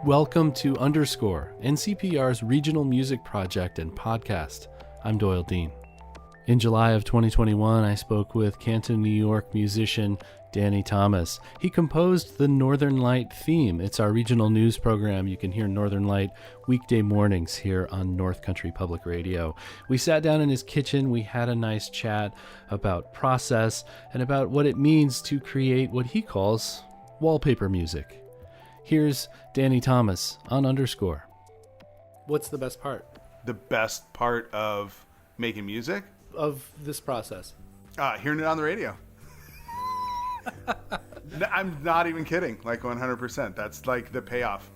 Welcome to Underscore, NCPR's regional music project and podcast. I'm Doyle Dean. In July of 2021, I spoke with Canton, New York musician Danny Thomas. He composed the Northern Light theme. It's our regional news program. You can hear Northern Light weekday mornings here on North Country Public Radio. We sat down in his kitchen. We had a nice chat about process and about what it means to create what he calls wallpaper music. Here's Danny Thomas on Underscore. What's the best part? The best part of making music? Of this process? Hearing it on the radio. I'm not even kidding, like 100%. That's like the payoff.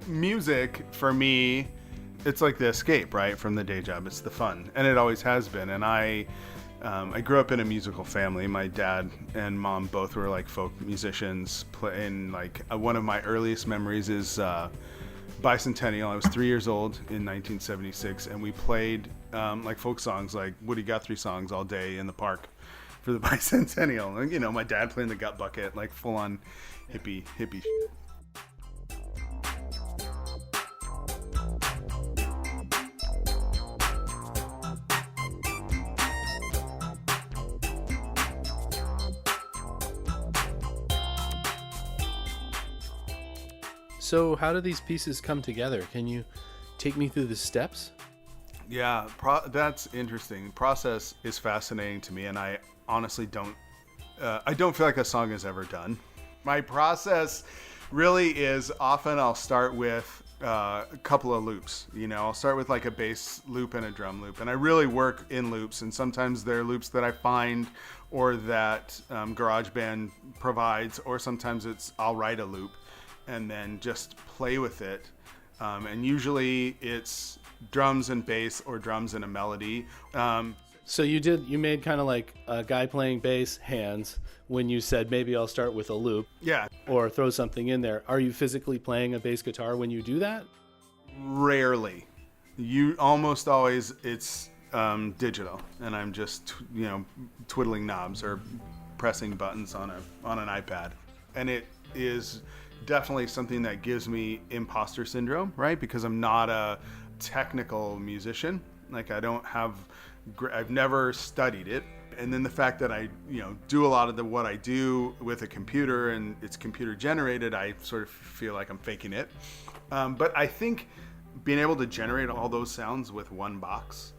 Music, for me, it's like the escape, right, from the day job. It's the fun, and it always has been. And I grew up in a musical family. My dad and mom both were like folk musicians. And like one of my earliest memories is Bicentennial. I was 3 years old in 1976, and we played like folk songs, like Woody Guthrie songs, all day in the park for the Bicentennial. And, you know, my dad playing the gut bucket, like full on hippie shit. So how do these pieces come together? Can you take me through the steps? Yeah, that's interesting. The process is fascinating to me, and I honestly don't feel like a song is ever done. My process really is often I'll start with a couple of loops. You know, I'll start with like a bass loop and a drum loop, and I really work in loops, and sometimes they're loops that I find or that GarageBand provides, or sometimes I'll write a loop and then just play with it. And usually it's drums and bass or drums and a melody. So you made kind of like a guy playing bass hands when you said maybe I'll start with a loop. Yeah. Or throw something in there. Are you physically playing a bass guitar when you do that? Rarely. Almost always it's digital, and I'm just twiddling knobs or pressing buttons on an iPad. And it is definitely something that gives me imposter syndrome, right? Because I'm not a technical musician. Like I've never studied it. And then the fact that I, do a lot of what I do with a computer and it's computer generated, I sort of feel like I'm faking it. But I think being able to generate all those sounds with one box,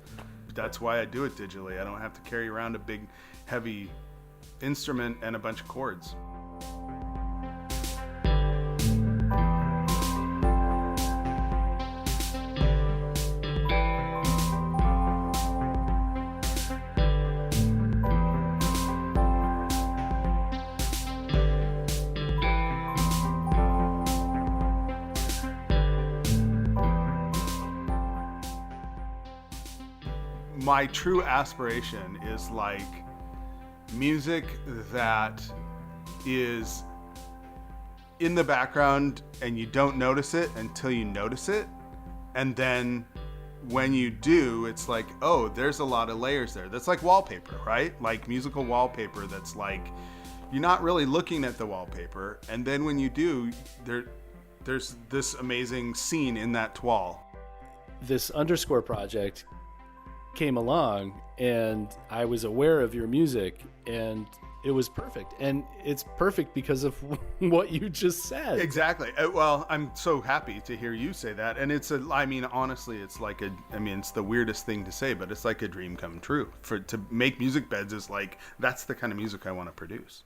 that's why I do it digitally. I don't have to carry around a big, heavy instrument and a bunch of chords. My true aspiration is like music that is in the background and you don't notice it until you notice it. And then when you do, it's like, oh, there's a lot of layers there. That's like wallpaper, right? Like musical wallpaper that's like, you're not really looking at the wallpaper. And then when you do, there's this amazing scene in that toile. This Underscore project came along and I was aware of your music and it was perfect. And it's perfect because of what you just said. Exactly. Well, I'm so happy to hear you say that. And honestly, it's like it's the weirdest thing to say, but it's like a dream come true. To make music beds is like, that's the kind of music I want to produce.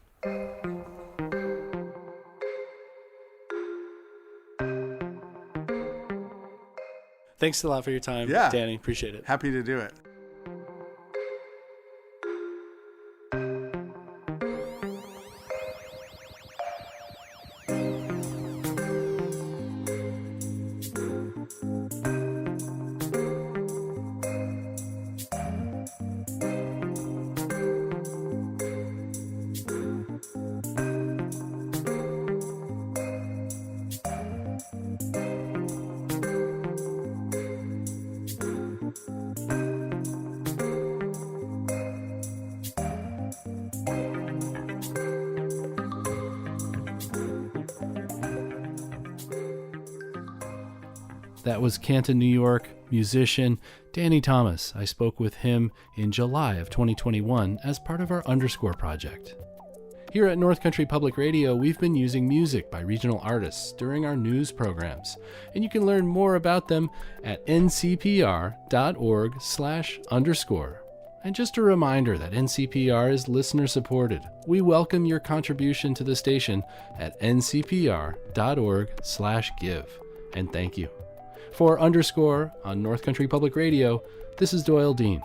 Thanks a lot for your time, yeah. Danny. Appreciate it. Happy to do it. That was Canton, New York musician Danny Thomas. I spoke with him in July of 2021 as part of our Underscore project. Here at North Country Public Radio, we've been using music by regional artists during our news programs, and you can learn more about them at ncpr.org/underscore. And just a reminder that NCPR is listener supported. We welcome your contribution to the station at ncpr.org/give. And thank you. For Underscore on North Country Public Radio, this is Doyle Dean.